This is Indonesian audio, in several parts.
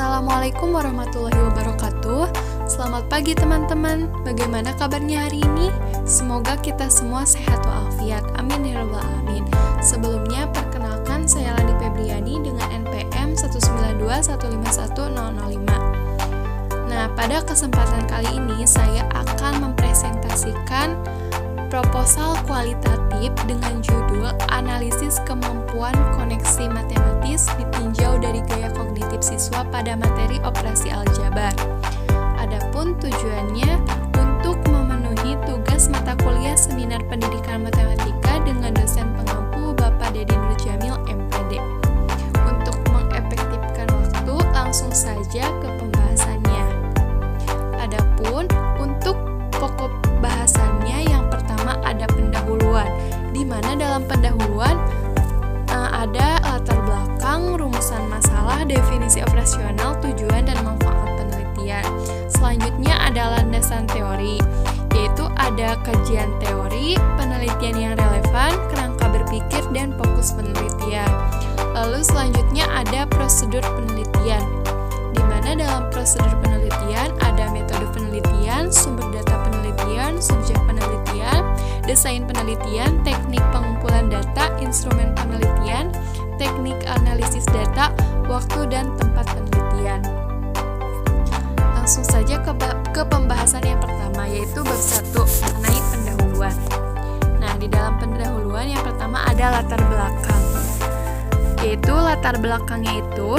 Assalamualaikum warahmatullahi wabarakatuh. Selamat pagi teman-teman. Bagaimana kabarnya hari ini? Semoga kita semua sehat walafiat. Amin ya rabbal alamin. Sebelumnya perkenalkan, saya Lani Febriani dengan NPM 192151005. Nah, pada kesempatan kali ini saya akan mempresentasikan proposal kualitatif dengan judul Analisis Kemampuan Koneksi Matematis ditinjau dari gaya kognitif siswa pada materi operasi aljabar. Adapun tujuannya untuk memenuhi tugas mata kuliah Seminar Pendidikan Matematika dengan dosen pengampu Bapak Dedi Nurjamil MPD. Untuk mengefektifkan waktu, langsung saja ke pembahasannya. Adapun untuk pokok bahasannya yang pertama ada pendahuluan, di mana dalam pendahuluan ada latar belakang, rumusan masalah, definisi operasional, tujuan dan manfaat penelitian. Selanjutnya ada landasan teori, yaitu ada kajian teori, penelitian yang relevan, kerangka berpikir dan fokus penelitian. Lalu selanjutnya ada prosedur penelitian, di mana dalam prosedur penelitian ada metode penelitian, sumber data penelitian, subjek penelitian, desain penelitian, teknik pengumpulan data, instrumen penelitian, teknik analisis data, waktu dan tempat penelitian. Langsung saja ke pembahasan yang pertama, yaitu bab 1 mengenai pendahuluan. Nah, di dalam pendahuluan yang pertama ada latar belakang, yaitu latar belakangnya itu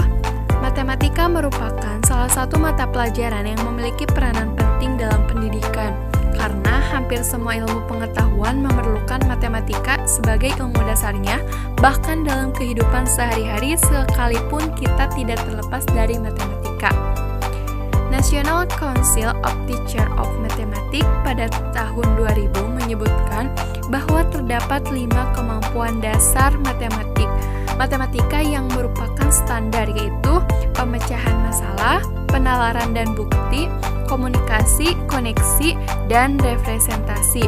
matematika merupakan salah satu mata pelajaran yang memiliki peranan penting dalam pendidikan, karena hampir semua ilmu pengetahuan memerlukan matematika sebagai ilmu dasarnya, bahkan dalam kehidupan sehari-hari sekalipun kita tidak terlepas dari matematika. National Council of Teachers of Mathematics pada tahun 2000 menyebutkan bahwa terdapat 5 kemampuan dasar matematika yang merupakan standar, yaitu pemecahan masalah, penalaran dan bukti, komunikasi, koneksi, dan representasi.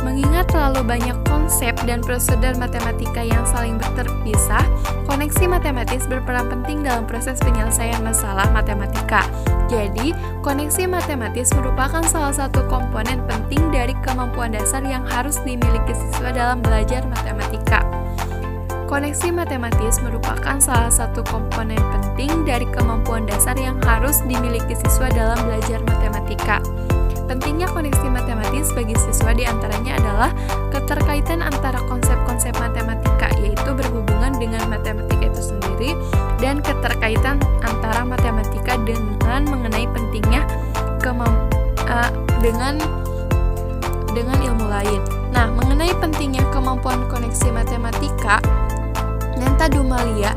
Mengingat terlalu banyak konsep dan prosedur matematika yang saling terpisah, koneksi matematis berperan penting dalam proses penyelesaian masalah matematika. Jadi, koneksi matematis merupakan salah satu komponen penting dari kemampuan dasar yang harus dimiliki siswa dalam belajar matematika. Koneksi matematis merupakan salah satu komponen penting dari kemampuan dasar yang harus dimiliki siswa dalam belajar matematika. Pentingnya koneksi matematis bagi siswa diantaranya adalah keterkaitan antara konsep-konsep matematika, yaitu berhubungan dengan matematika itu sendiri, dan keterkaitan antara matematika dengan mengenai pentingnya dengan ilmu lain. Nah, mengenai pentingnya kemampuan koneksi matematika, Nenta Dumalia,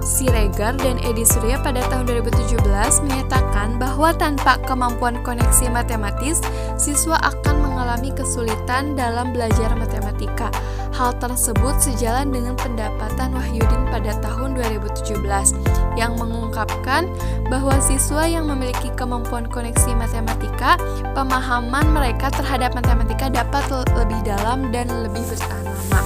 Siregar, dan Edi Surya pada tahun 2017 menyatakan bahwa tanpa kemampuan koneksi matematis, siswa akan mengalami kesulitan dalam belajar matematika. Hal tersebut sejalan dengan pendapatan Wahyudin pada tahun 2017 yang mengungkapkan bahwa siswa yang memiliki kemampuan koneksi matematika, pemahaman mereka terhadap matematika dapat lebih dalam dan lebih bertahan lama.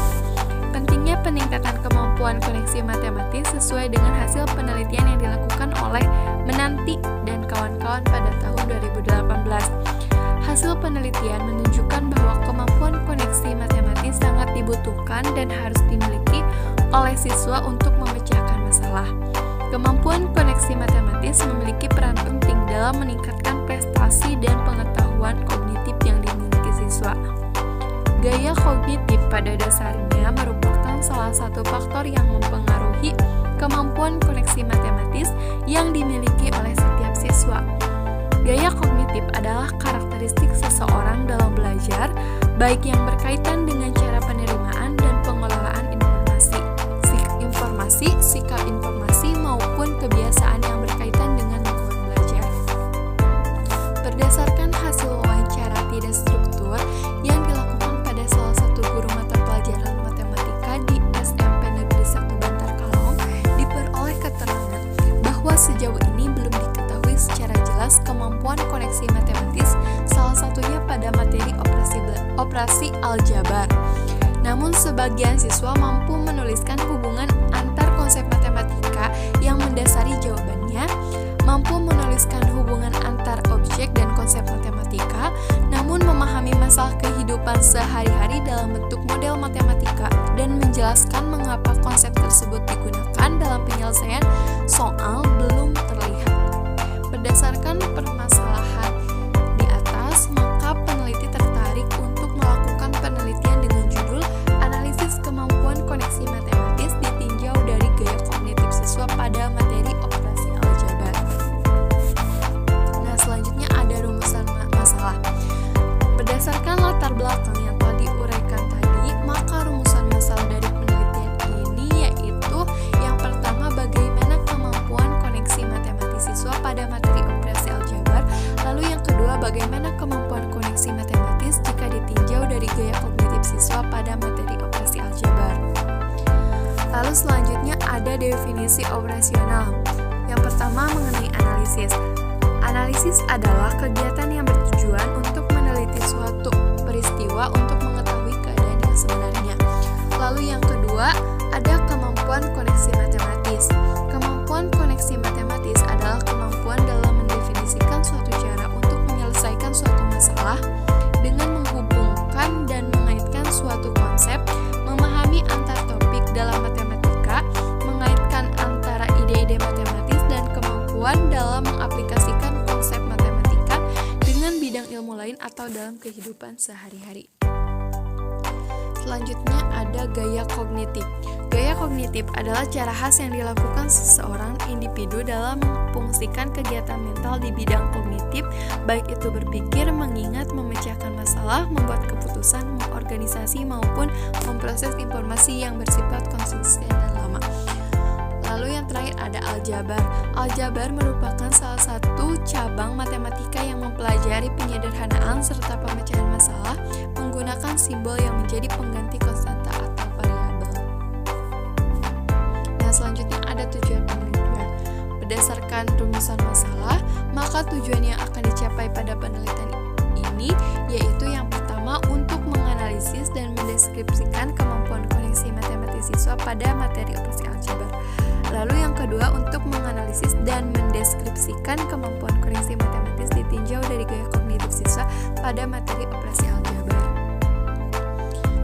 Pentingnya peningkatan kemampuan koneksi matematis sesuai dengan hasil penelitian yang dilakukan oleh Menanti dan kawan-kawan pada tahun 2018. Hasil penelitian menunjukkan bahwa kemampuan koneksi matematis sangat dibutuhkan dan harus dimiliki oleh siswa untuk memecahkan masalah. Kemampuan koneksi matematis memiliki peran penting dalam meningkatkan prestasi dan pengetahuan kognitif yang dimiliki siswa. Gaya kognitif pada dasarnya merupakan salah satu faktor yang mempengaruhi kemampuan koneksi matematis yang dimiliki oleh setiap siswa. Gaya kognitif adalah karakteristik seseorang dalam belajar, baik yang berkaitan dengan cara penerimaan dan pengelolaan informasi, sikap informasi maupun kebiasaan yang berkaitan dengan lingkungan belajar. Berdasarkan hasil wawancara tidak struktur yang dilakukan pada salah satu guru mata pelajaran matematika di SMP Negeri 1 Bantar Kalong, diperoleh keterangan bahwa sejauh ini belum diketahui secara jelas kemampuan koneksi matematis, salah satunya pada materi operasi aljabar. Namun sebagian siswa mampu menuliskan hubungan antar konsep matematika yang mendasari jawabannya, konsep matematika, namun memahami masalah kehidupan sehari-hari dalam bentuk model matematika dan menjelaskan mengapa konsep tersebut digunakan dalam penyelesaian soal belum terlihat. Berdasarkan permasalahan di atas, maka peneliti tertarik untuk melakukan penelitian dengan judul Analisis Kemampuan Koneksi Matematis ditinjau dari gaya kognitif siswa pada materi operasi aljabar. Nah, selanjutnya ada rumusan masalah. Berdasarkan latar belakang yang telah diuraikan tadi, maka rumusan masalah dari penelitian ini yaitu yang pertama, bagaimana kemampuan koneksi matematis siswa pada materi operasi aljabar. Lalu yang kedua, bagaimana kemampuan koneksi matematis jika ditinjau dari gaya kognitif siswa pada materi operasi aljabar. Lalu selanjutnya ada definisi operasional. Yang pertama mengenai analisis. Analisis adalah kegiatan yang bertujuan untuk meneliti suatu peristiwa untuk mengetahui keadaan yang sebenarnya. Lalu yang kedua, ada kemampuan koneksi matematis. Kemampuan koneksi matematis adalah kemampuan dalam mendefinisikan suatu cara untuk menyelesaikan suatu masalah dengan menghubungkan dan mengaitkan suatu konsep, memahami antar topik dalam matematika, mengaitkan antara ide-ide matematis dan kemampuan dalam mengaplikasikan konsep matematika dengan bidang ilmu lain atau dalam kehidupan sehari-hari. Selanjutnya ada gaya kognitif. Gaya kognitif adalah cara khas yang dilakukan seseorang individu dalam memfungsikan kegiatan mental di bidang kognitif, baik itu berpikir, mengingat, memecahkan masalah, membuat keputusan, mengorganisasi, maupun memproses informasi yang bersifat konsisten dan lama. Lalu yang terakhir ada aljabar. Aljabar merupakan salah satu cabang matematika yang mempelajari penyederhanaan serta pemecahan masalah menggunakan simbol yang menjadi pengganti konstanta atau variabel. Nah, selanjutnya ada tujuan penelitian. Berdasarkan rumusan masalah, maka tujuan yang akan dicapai pada penelitian ini yaitu yang pertama untuk menganalisis dan mendeskripsikan kemampuan koneksi matematis siswa pada materi operasi aljabar. Lalu yang kedua, untuk menganalisis dan mendeskripsikan kemampuan koneksi matematis ditinjau dari gaya kognitif siswa pada materi operasi aljabar.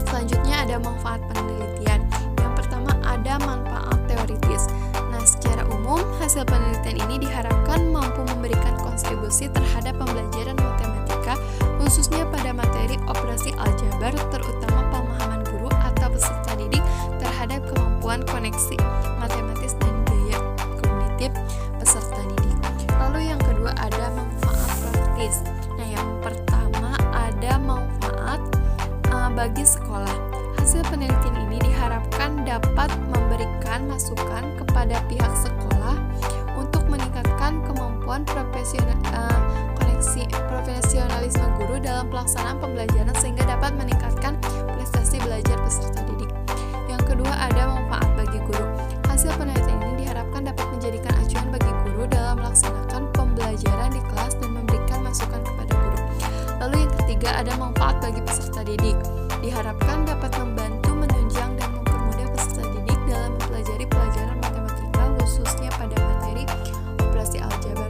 Selanjutnya ada manfaat penelitian. Yang pertama ada manfaat teoritis. Nah, secara umum hasil penelitian ini diharapkan mampu memberikan kontribusi terhadap pembelajaran matematika, khususnya pada materi operasi aljabar, terutama pemahaman guru atau peserta didik terhadap kemampuan koneksi matematis dan gaya kognitif peserta didik. Lalu yang kedua ada manfaat praktis. Nah, yang pertama ada manfaat bagi sekolah. Hasil penelitian ini diharapkan dapat memberikan masukan kepada pihak sekolah untuk meningkatkan kemampuan profesionalisme guru dalam pelaksanaan pembelajaran sehingga dapat meningkatkan prestasi belajar peserta didik. Yang kedua ada manfaat bagi guru. Hasil penelitian ini diharapkan dapat menjadikan acuan bagi guru dalam melaksanakan pembelajaran di kelas dan memberikan masukan kepada guru. Lalu yang ketiga ada manfaat bagi peserta didik. Diharapkan dapat membantu menunjang dan mempermudah peserta didik dalam mempelajari pelajaran matematika khususnya pada materi operasi aljabar.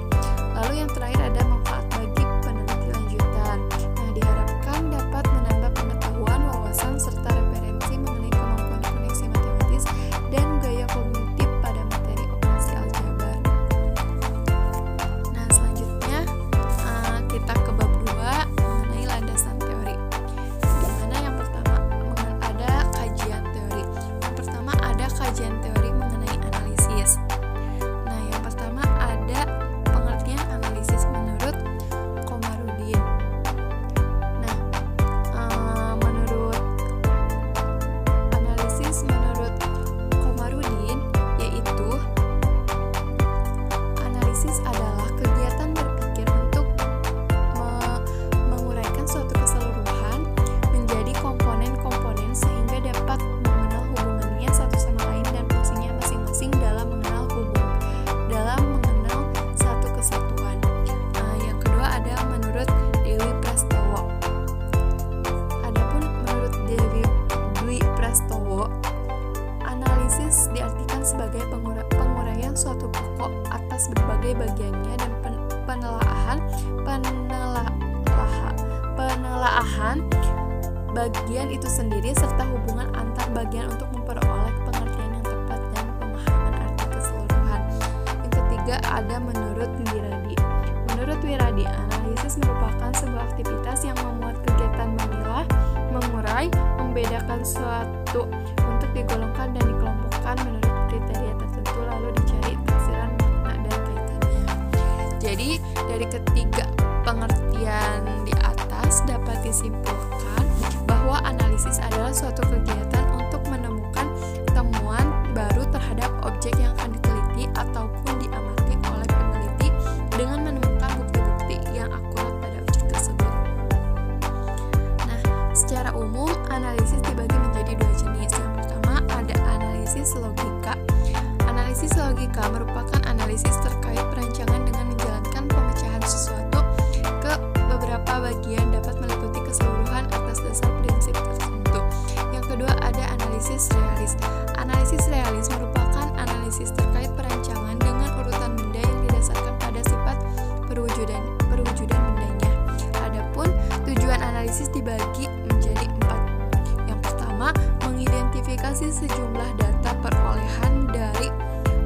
Lalu yang terakhir ada manfaat bagi peneliti lanjutan. Nah, diharapkan dapat menambah pengetahuan, wawasan, serta referensi mengenai kemampuan koneksi matematis dan gaya kognitif pada materi operasi aljabar. Nah, selanjutnya kita ke bab 2 mengenai landasan teori. Di mana yang pertama ada kajian teori. Yang pertama ada kajian teori mengenai analisis. Nah, yang pertama ada pengertian analisis menurut Komarudin. Nah, menurut analisis menurut Komarudin yaitu analisis adalah kegiatan berpikir untuk menguraikan suatu keseluruhan menjadi komponen-komponen sehingga dapat mengenal hubungannya satu sama lain dan fungsinya masing-masing dalam mengenal satu kesatuan. Yang kedua ada menurut Dewi Prastowo. Adapun menurut Dwi Prastowo, analisis diartikan sebagai penguraian suatu pokok atas berbagai bagiannya dan penelaahan penelaahan bagian itu sendiri serta hubungan antar bagian untuk memperoleh pengertian yang tepat dan pemahaman arti keseluruhan. Yang ketiga ada menurut Wiradi. Menurut Wiradi, analisis merupakan sebuah aktivitas yang memuat kegiatan memilah, mengurai, membedakan suatu untuk digolongkan dan dikelompokkan menurut kriteria tertentu lalu dicari tafsiran makna dan kaitannya. Jadi dari ketiga pengertian di atas dapat disimpulkan bahwa analisis adalah suatu kegiatan untuk menemukan temuan baru terhadap objek yang akan diteliti ataupun diamati oleh peneliti dengan menemukan bukti-bukti yang akurat pada objek tersebut. Nah, secara umum analisis dibagi menjadi dua jenis. Yang pertama ada analisis logika. Analisis logika merupakan analisis terkait perancangan dengan menjalankan pemecahan sesuatu ke beberapa bagian dapat meliputi keseluruhan atas dasar prinsip tertentu. Yang kedua ada analisis realis. Analisis realis merupakan analisis terkait perancangan dengan urutan benda yang didasarkan pada sifat perwujudan bendanya. Adapun tujuan analisis dibagi menjadi 4. Yang pertama, mengidentifikasi sejumlah data perolehan dari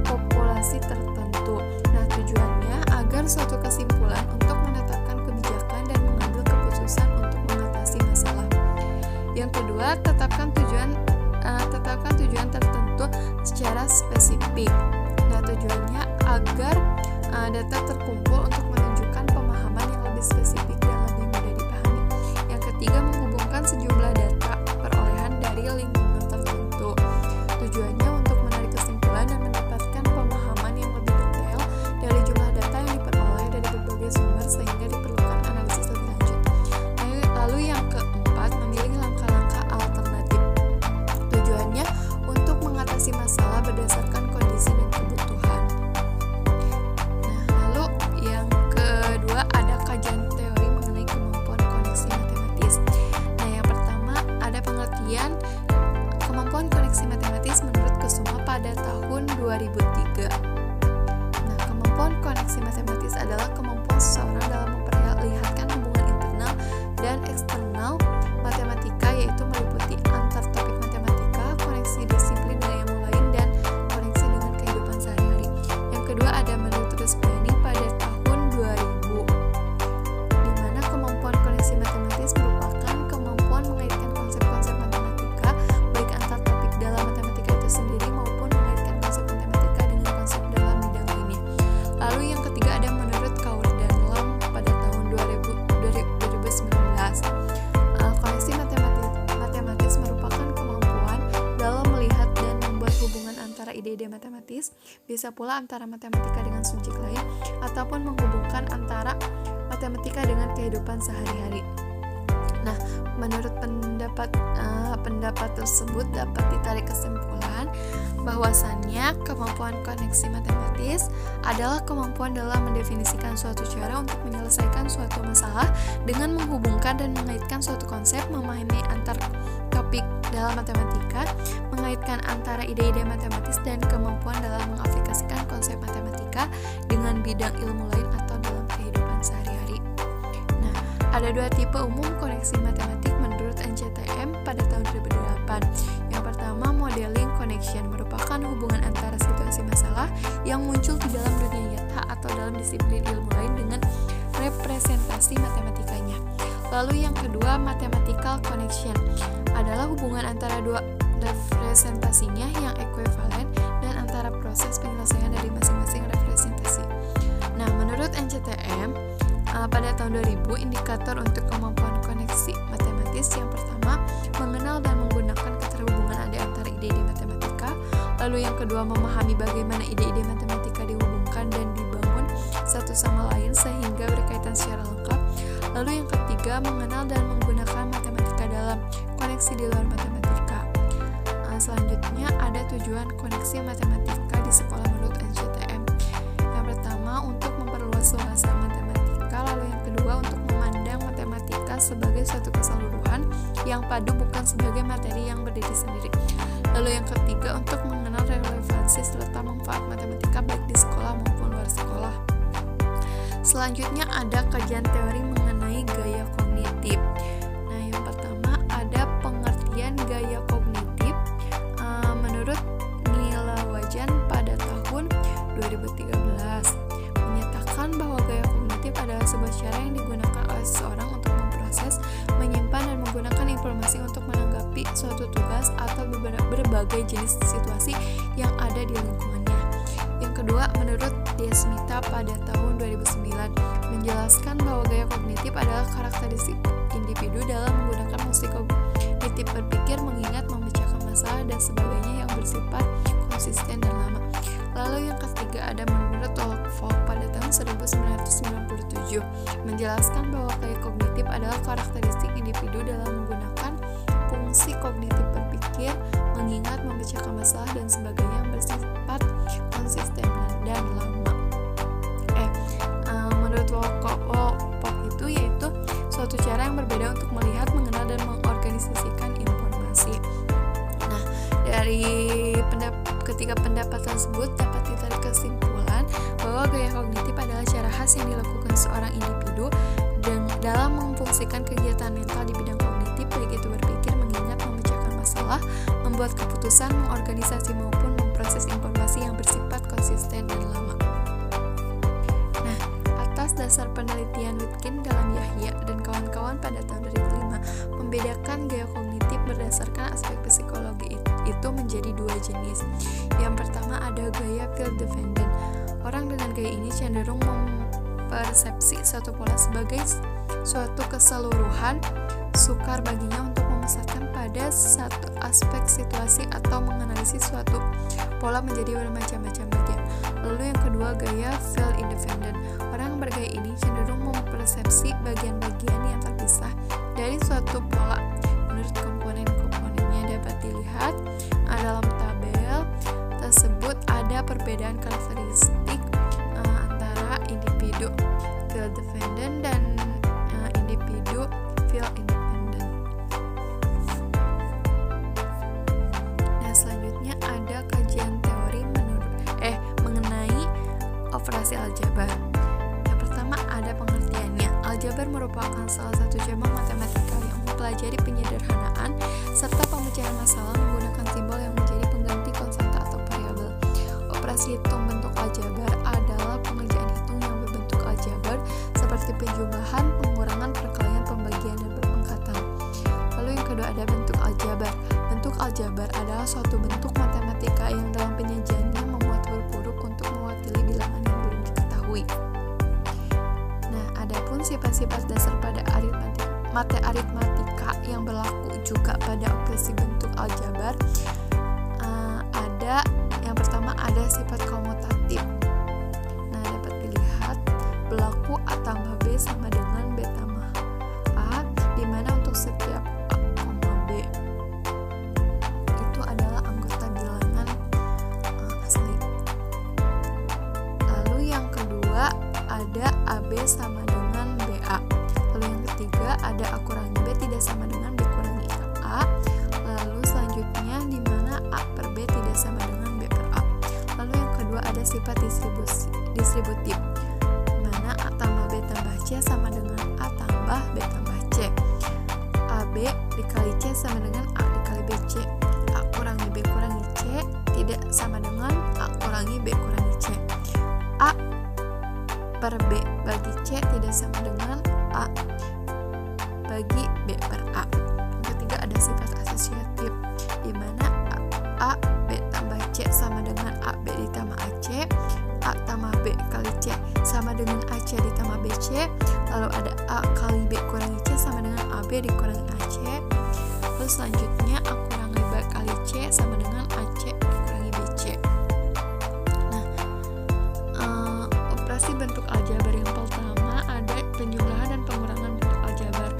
populasi tertentu. Nah, tujuannya agar suatu kesimpulan untuk menetapkan kebijakan dan mengambil keputusan untuk mengatasi masalah. Yang kedua, tetapkan tujuan tertentu secara spesifik. Nah, tujuannya agar data terkumpul untuk menunjukkan pemahaman yang lebih spesifik dan lebih mudah dipahami. Yang ketiga, menghubungkan sejumlah data perolehan dari lingkungan tertentu. Tujuannya untuk menarik kesimpulan dan mendapatkan pemahaman yang lebih detail dari jumlah data yang diperoleh dari berbagai sumber sehingga diperlukan analisis lebih lanjut. Lalu yang keempat, memilih langkah-langkah alternatif. Tujuannya untuk mengatasi masalah berdasarkan kondisi dan kebutuhan. Nah, lalu yang kedua ada kajian teori mengenai kemampuan koneksi matematis. Nah, yang pertama ada pengertian kemampuan koneksi matematis menurut Kusuma pada tahun 2003. Nah, kemampuan koneksi matematis adalah kemampuan seseorang dalam memperlihatkan hubungan internal dan eksternal matematika, yaitu meliputi antar topik matematika, koneksi disiplin dengan yang lain, dan koneksi dengan kehidupan sehari-hari. Yang kedua ada menurut Rusbiani pada tahun 2000, di mana kemampuan koneksi matematis merupakan kemampuan mengaitkan konsep-konsep matematika baik antar topik dalam matematika itu sendiri maupun mengaitkan konsep matematika dengan konsep dalam bidang lainnya. Lalu yang ketiga ada menurut Kaur dan Lam pada tahun 2019. Koneksi matematis merupakan kemampuan dalam melihat dan membuat hubungan antara ide-ide matematis, bisa pula antara matematika dengan subjek lain, ataupun menghubungkan antara matematika dengan kehidupan sehari-hari. Nah, menurut pendapat tersebut dapat ditarik kesimpulan bahwasannya kemampuan koneksi matematis adalah kemampuan dalam mendefinisikan suatu cara untuk menyelesaikan suatu masalah dengan menghubungkan dan mengaitkan suatu konsep, memahami antar topik dalam matematika, mengaitkan antara ide-ide matematis, dan kemampuan dalam mengaplikasikan konsep matematika dengan bidang ilmu lain atau dalam kehidupan sehari-hari. Nah, ada dua tipe umum koneksi matematik menurut NCTM pada tahun 2008. Yang pertama, modeling connection merupakan hubungan antara situasi masalah yang muncul di dalam dunia nyata atau dalam disiplin ilmu lain dengan representasi matematikanya. Lalu yang kedua, mathematical connection adalah hubungan antara dua representasinya yang ekuivalen dan antara proses penyelesaian dari masing-masing representasi. Nah, menurut NCTM pada tahun 2000, indikator untuk kemampuan koneksi matematis yang pertama, mengenal dan menggunakan keterhubungan ada antara ide-ide matematika. Lalu yang kedua, memahami bagaimana ide-ide matematika dihubungkan dan dibangun satu sama lain sehingga berkaitan secara lengkap. Lalu yang ketiga, mengenal dan menggunakan matematika dalam koneksi di luar matematika. Selanjutnya ada tujuan koneksi matematika di sekolah menurut NCTM. Yang pertama, untuk memperluas wawasan matematika. Lalu yang kedua, untuk memandang matematika sebagai suatu keseluruhan yang padu, bukan sebagai materi yang berdiri sendiri. Lalu yang ketiga, untuk mengenal relevansi serta manfaat matematika baik di sekolah maupun luar sekolah. Selanjutnya ada kajian teori mengenai gaya kognitif. gaya kognitif menurut Nilawajan pada tahun 2013 menyatakan bahwa gaya kognitif adalah sebuah cara yang digunakan oleh seseorang untuk memproses, menyimpan, dan menggunakan informasi untuk menanggapi suatu tugas atau berbagai jenis situasi yang ada di lingkungannya. Yang kedua, menurut Desmita pada tahun 2009 menjelaskan bahwa gaya kognitif adalah karakteristik individu dalam menggunakan fungsi kognitif berpikir, mengingat, memecahkan masalah, dan sebagainya yang bersifat konsisten dan lama. Lalu yang ketiga ada menurut Wolff pada tahun 1997 menjelaskan bahwa gaya kognitif adalah karakteristik individu dalam menggunakan fungsi kognitif berpikir, mengingat, memecahkan masalah, dan sebagainya yang bersifat konsisten dan lama. Menurut Wolff itu yaitu suatu cara yang berbeda untuk melihat, mengenal, dan mengorganisasikan informasi. Nah, dari ketiga pendapat tersebut dapat ditarik kesimpulan bahwa gaya kognitif adalah cara khas yang dilakukan seorang individu dalam memfungsikan kegiatan mental di bidang kognitif, baik itu berpikir, mengingat, memecahkan masalah, membuat keputusan, mengorganisasi, maupun memproses informasi yang bersifat konsisten dan lama. Nah, atas dasar penelitian Witkin dalam Yahya dan kawan-kawan pada tahun 2005 membedakan gaya kognitif berdasarkan aspek psikologi itu menjadi dua jenis. Yang pertama ada gaya field dependent. Orang dengan gaya ini cenderung mempersepsi suatu pola sebagai suatu keseluruhan, sukar baginya untuk memusatkan pada satu aspek situasi atau menganalisis suatu pola menjadi bermacam-macam bagian. Lalu yang kedua gaya field independent. Orang bergaya ini cenderung mempersepsi bagian-bagian yang terpisah dari suatu pola menurut komponen-komponennya. Dapat dilihat dalam tabel tersebut ada perbedaan karakteristik antara individu field dependent dan individu field independent. Nah, selanjutnya ada kajian teori mengenai operasi aljabar. Yang pertama ada pengertiannya. Aljabar merupakan salah satu cabang matematika yang mempelajari penyederhanaan serta pemecahan masalah menggunakan simbol yang menjadi pengganti konstanta atau variabel. Operasi hitung bentuk aljabar adalah pengerjaan hitung yang berbentuk aljabar seperti penjumlahan, pengurangan, perkalian, pembagian, dan perpangkatan. Lalu yang kedua ada bentuk aljabar. Bentuk aljabar adalah suatu bentuk matematika yang dalam penyajiannya memuat huruf-huruf untuk mewakili bilangan yang belum diketahui. Nah, adapun sifat-sifat dasar pada aritmatika yang berlaku juga pada operasi bentuk aljabar ada yang pertama ada sifat komutatif. Nah, dapat dilihat berlaku A tambah B sama dengan B tambah A, di mana untuk setiap A, B itu adalah anggota bilangan asli. Lalu yang kedua ada AB sama dengan BA. Lalu yang ketiga ada A kurangi B tidak sama dengan B kurangi A. Lalu selanjutnya di mana A per B tidak sama dengan B per A. Lalu yang kedua ada sifat distributif, mana A tambah B tambah C sama dengan A tambah B tambah C. AB dikali C sama dengan A dikali BC. A kurangi B kurangi C tidak sama dengan A kurangi B kurangi C. A per B bagi C tidak sama dengan A bagi B per A. Yang ketiga ada sifat asosiatif, di mana A B tambah C sama dengan A B ditambah AC. A tambah B kali C sama dengan AC ditambah BC. Lalu ada A kali B kurangi C sama dengan AB dikurangi AC. Lalu selanjutnya A kurangi B kali C sama dengan AC dikurangi BC. Nah, operasi bentuk aljabar yang pertama ada penjumlahan dan pengurangan bentuk aljabar.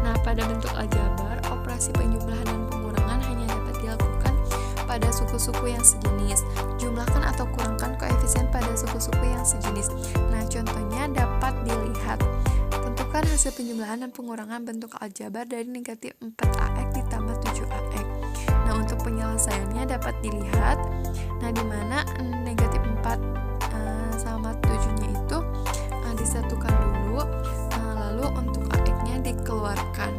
Nah, pada bentuk aljabar, operasi penjumlahan dan pengurangan hanya dapat dilakukan pada suku-suku yang sejenis. Jumlahkan atau kurangkan koefisien pada suku-suku yang sejenis. Nah, contohnya dapat dilihat. Tentukan hasil penjumlahan dan pengurangan bentuk aljabar dari negatif 4ax ditambah 7ax. Nah, untuk penyelesaiannya dapat dilihat. Nah, di mana negatif 4 sama 7-nya itu disatukan dulu. Lalu untuk ax-nya dikeluarkan.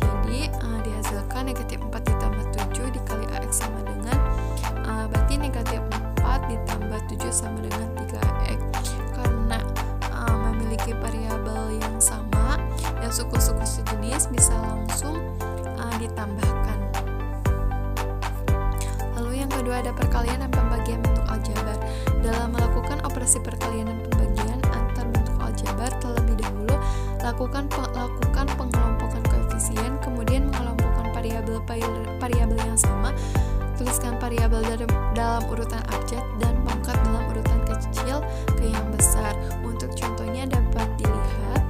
Jadi dihasilkan negatif 4 ditambah 7 perkalian dan pembagian bentuk aljabar. Dalam melakukan operasi perkalian dan pembagian antar bentuk aljabar, terlebih dahulu lakukan pengelompokan koefisien, kemudian mengelompokkan variabel yang sama. Tuliskan variabel dalam urutan abjad dan pangkat dalam urutan kecil ke yang besar. Untuk contohnya dapat dilihat.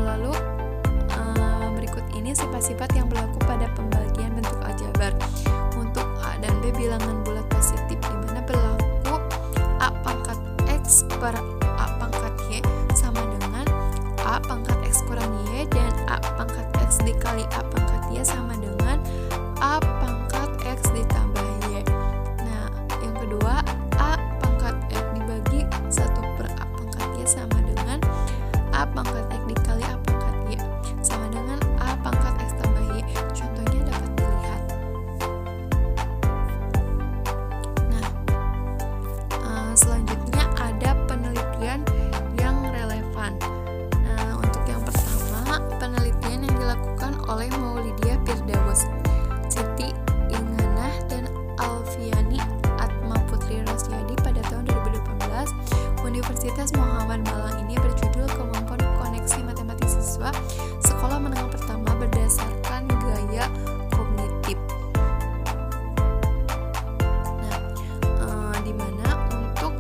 Lalu berikut ini sifat-sifat yang berlaku pada pembagian bentuk aljabar. Untuk A dan B bilangan bulat positif, di mana berlaku A pangkat X per A pangkat Y sama dengan A pangkat X kurang Y, dan A pangkat X dikali A pangkat Y sama dengan A pangkat X ditambah Y. Nah, yang kedua, A pangkat X dibagi 1 per A pangkat Y sama dengan A pangkat X dikali A pangkat Y sama dengan A pangkat X tambah Y. Contohnya dapat dilihat. Nah, selanjutnya ada penelitian yang relevan. Nah, untuk yang pertama, penelitian yang dilakukan oleh Maulidia Firdaus, Siti Inganah, dan Alfiani Atma Putri Rosyadi pada tahun 2018 Universitas Muhammad Malang ini berjudul Kemampuan Koneksi Matematik Siswa Sekolah Menengah Pertama Berdasarkan Gaya Kognitif. Nah, di mana untuk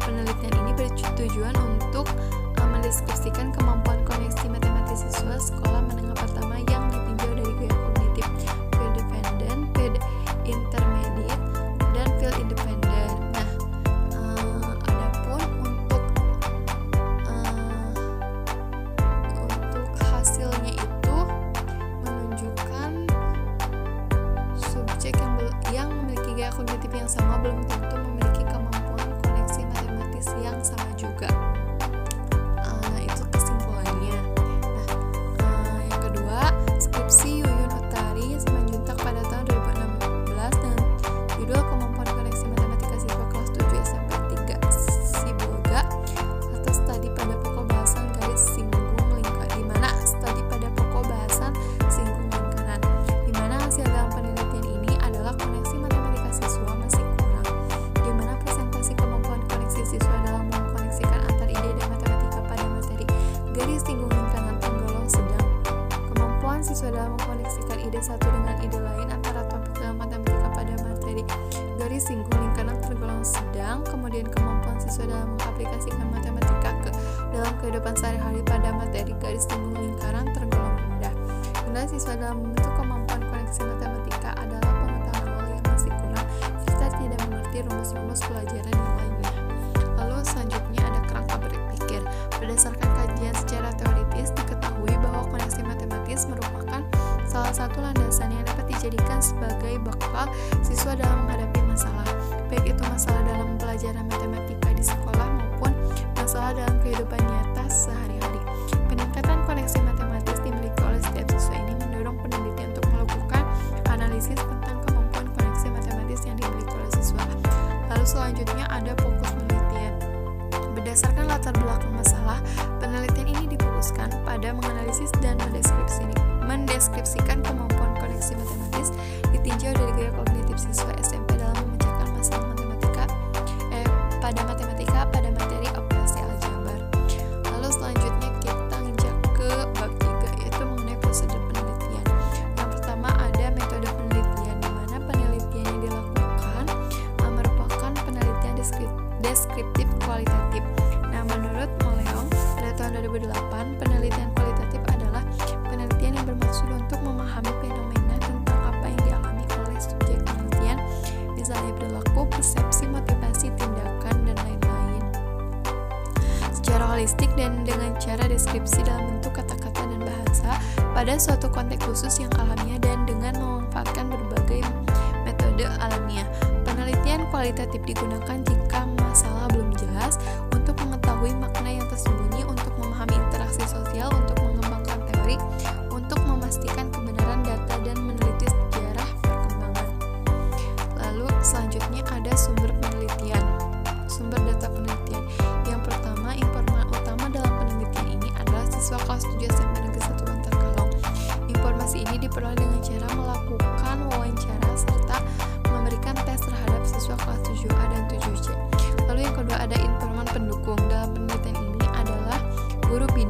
penelitian ini bertujuan untuk mendeskripsikan kemampuan koneksi matematik siswa sekolah menengah pertama yang ditinjau dari gaya kognitif, field dependent, field intermediate, dan field independent. Nah, adapun untuk hasilnya itu menunjukkan subjek yang memiliki gaya kognitif yang sama belum tentu memiliki kemampuan koneksi matematis yang sama juga. Itu kesimpulannya. Nah, yang kedua, skripsi Yuyun Utari Simanjuntak pada tahun 2016 dengan judul Kemampuan Koneksi Matematika Siswa kelas 7 SMP 3 Sibolga atau studi pada pokok bahasan garis singgung lingkaran, di mana studi pada pokok bahasan singgung lingkaran, di mana hasil dalam penelitian ini adalah koneksi matematika siswa masih kurang, di mana presentasi kemampuan koneksi siswa dalam mengkoneksikan antar ide dan matematika pada materi garis singgung lingkaran tergolong sedang. Kemampuan siswa dalam mengkoneksikan ide satu dengan ide lain antara topik dalam matematika pada materi garis singgung lingkaran tergolong sedang. Kemudian kemampuan siswa dalam mengaplikasikan matematika dalam kehidupan sehari-hari pada materi garis singgung lingkaran tergolong rendah. Kemudian siswa dalam membentuk kemampuan koneksi matematika adalah pengetahuan awal yang masih kurang serta tidak mengerti rumus-rumus pelajaran yang lainnya. Lalu selanjutnya ada kerangka berpikir. Berdasarkan kajian secara teoritis diketahui bahwa koneksi matematis merupakan salah satu landasan yang dapat dijadikan sebagai bekal siswa dalam menghadapi masalah, baik itu masalah dalam pelajaran matematika di sekolah maupun masalah dalam kehidupan nyata sehari-hari. Peningkatan koneksi matematis dimiliki oleh setiap siswa ini mendorong penelitian untuk melakukan analisis tentang kemampuan koneksi matematis yang dimiliki oleh siswa. Lalu selanjutnya ada fokus penelitian. Berdasarkan latar belakang masalah, penelitian ini difokuskan pada menganalisis dan mendeskripsikan kemampuan koneksi matematis ditinjau dari gaya kognitif siswa SMP dalam memecahkan masalah matematika pada materi operasi aljabar. Lalu selanjutnya kita injak ke bab 3, yaitu mengenai prosedur penelitian. Yang pertama ada metode penelitian, di mana penelitian yang dilakukan merupakan penelitian deskriptif kualitatif. Nah, menurut Moleong pada tahun 2008, penelitian kualitatif adalah penelitian yang bermaksud untuk memahami fenomena tentang apa yang dialami oleh subjek penelitian, misalnya perilaku, persepsi, motivasi, tindakan, dan lain-lain, secara holistik dan dengan cara deskripsi dalam bentuk kata-kata dan bahasa pada suatu konteks khusus yang alamiah dan dengan memanfaatkan berbagai metode alamiah. Penelitian kualitatif digunakan jika masalah belum jelas, untuk mengetahui makna yang tersembunyi, untuk memahami interaksi sosial, untuk mengembangkan teori, untuk memastikan kebenaran data, dan meneliti sejarah perkembangan. Lalu selanjutnya ada sumber penelitian, sumber data penelitian. Yang pertama, informan utama dalam penelitian ini adalah siswa kelas 7 SMP Negeri 1 Bantar Kalong. Informasi ini diperoleh dengan cara melakukan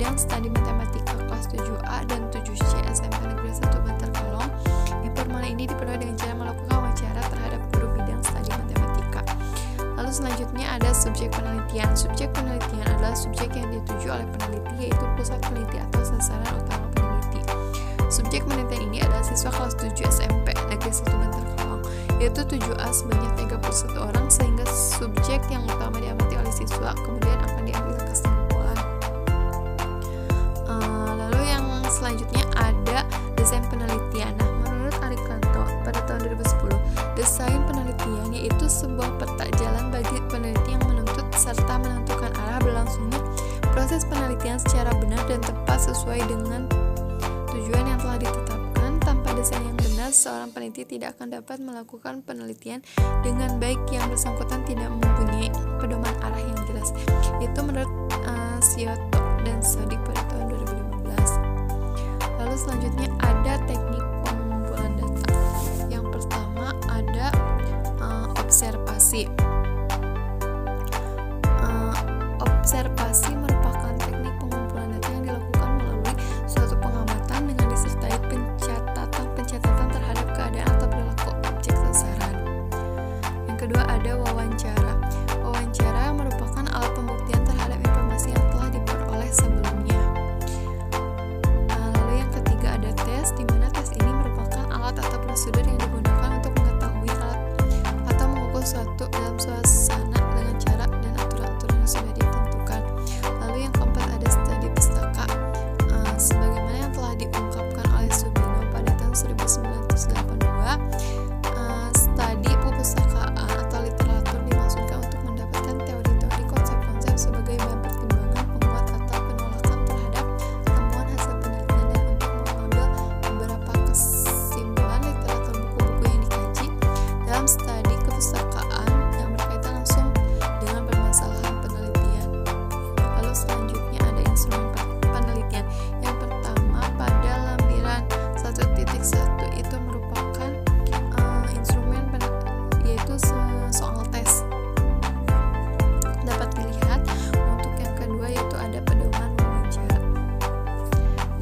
penelitian studi matematika kelas 7A dan 7C SMP Negeri 1 Bantar Kalong. Informan ini diperoleh dengan cara melakukan wawancara terhadap guru bidang studi matematika. Lalu selanjutnya ada subjek penelitian. Subjek penelitian adalah subjek yang dituju oleh peneliti, yaitu pusat peneliti atau sasaran utama peneliti. Subjek penelitian ini adalah siswa kelas 7 SMP Negeri 1 Bantar Kalong, yaitu 7A sebanyak 31 orang, sehingga subjek yang utama diamati oleh siswa, kemudian akan diambil kesimpulan. Lalu yang selanjutnya ada desain penelitian. Nah, menurut Arikanto pada tahun 2010, desain penelitian yaitu sebuah peta jalan bagi peneliti yang menuntut serta menentukan arah berlangsungnya proses penelitian secara benar dan tepat sesuai dengan tujuan yang telah ditetapkan. Tanpa desain yang benar, seorang peneliti tidak akan dapat melakukan penelitian dengan baik. Yang bersangkutan tidak mempunyai pedoman arah yang jelas. Itu menurut Sioto dan Sodik pada tahun 2015. Lalu selanjutnya ada teknik pengumpulan data. Yang pertama ada observasi. Observasi merupakan teknik pengumpulan data yang dilakukan melalui suatu pengamatan dengan disertai pencatatan terhadap keadaan atau perilaku objek sasaran. Yang kedua ada wawancara. Wawancara merupakan alat pembuktian terhadap informasi yang telah diperoleh sebelumnya. Lalu yang ketiga ada tes, di mana tes ini merupakan alat atau prosedur yang digunakan untuk mengetahui alat atau mengukur suatu dalam suasana dengan cara dan aturan-aturan yang sudah ditentukan. Lalu yang keempat ada studi pustaka. Sebagaimana yang telah diungkapkan oleh Subino pada tahun 1982, studi perpustakaan atau literatur dimaksudkan untuk mendapatkan teori-teori, konsep-konsep sebagai bahan pertimbangan, penguat atau penolakan terhadap temuan hasil penelitian, dan untuk mengambil beberapa kesimpulan literatur buku-buku yang dikaji dalam studi kepustakaan yang berkaitan langsung dengan permasalahan penelitian. Lalu selanjutnya ada instrumen penelitian. Yang pertama pada lampiran 1.1 itu merupakan instrumen yaitu soal tes dapat dilihat. Untuk yang kedua yaitu ada pedoman wawancara.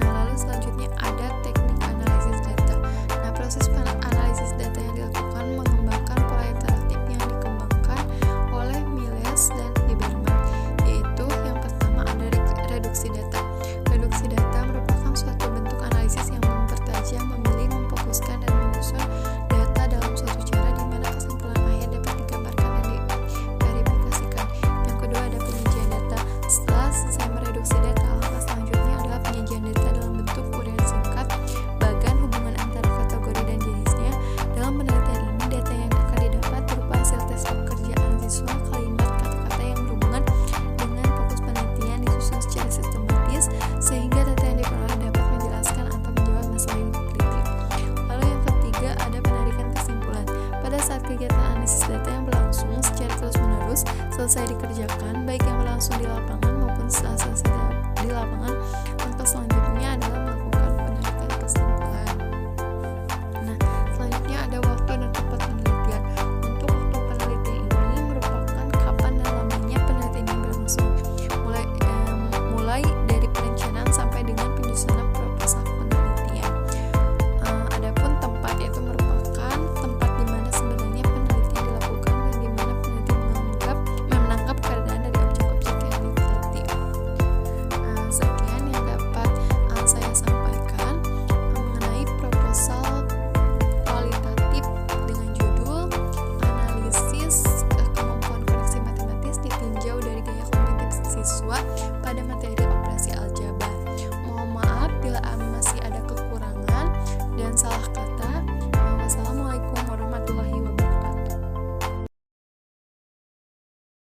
Nah, lalu selanjutnya ada teknik analisis data. Nah, proses analisis data yang dilakukan mengembangkan pola iteratif yang dikembangkan oleh Miles dan Lieberman, yaitu yang pertama ada reduksi data. Reduksi data merupakan suatu bentuk analisis yang mempertajam, memilih, memfokuskan, dan menyusun data dalam suatu cara di mana kesimpulan akhir dapat digambarkan dan diverifikasikan. Yang kedua ada penyajian data. Setelah selesai mereduksi data, langkah selanjutnya adalah penyajian data dalam bentuk uraian singkat, bagan, hubungan antara kategori dan jenisnya. Dalam penelitian ini, data yang akan didapat berupa hasil tes pekerjaan siswa, kalimat, kata-kata yang berhubungan dengan fokus penelitian disusun secara sistematis sehingga data yang diperoleh dapat menjelaskan atau menjawab masalah yang diteliti. Lalu yang ketiga ada penarikan kesimpulan. Pada saat kegiatan analisis data yang berlangsung secara terus-menerus selesai dikerjakan, baik yang berlangsung di lapangan maupun setelah selesai di lapangan, langkah selanjutnya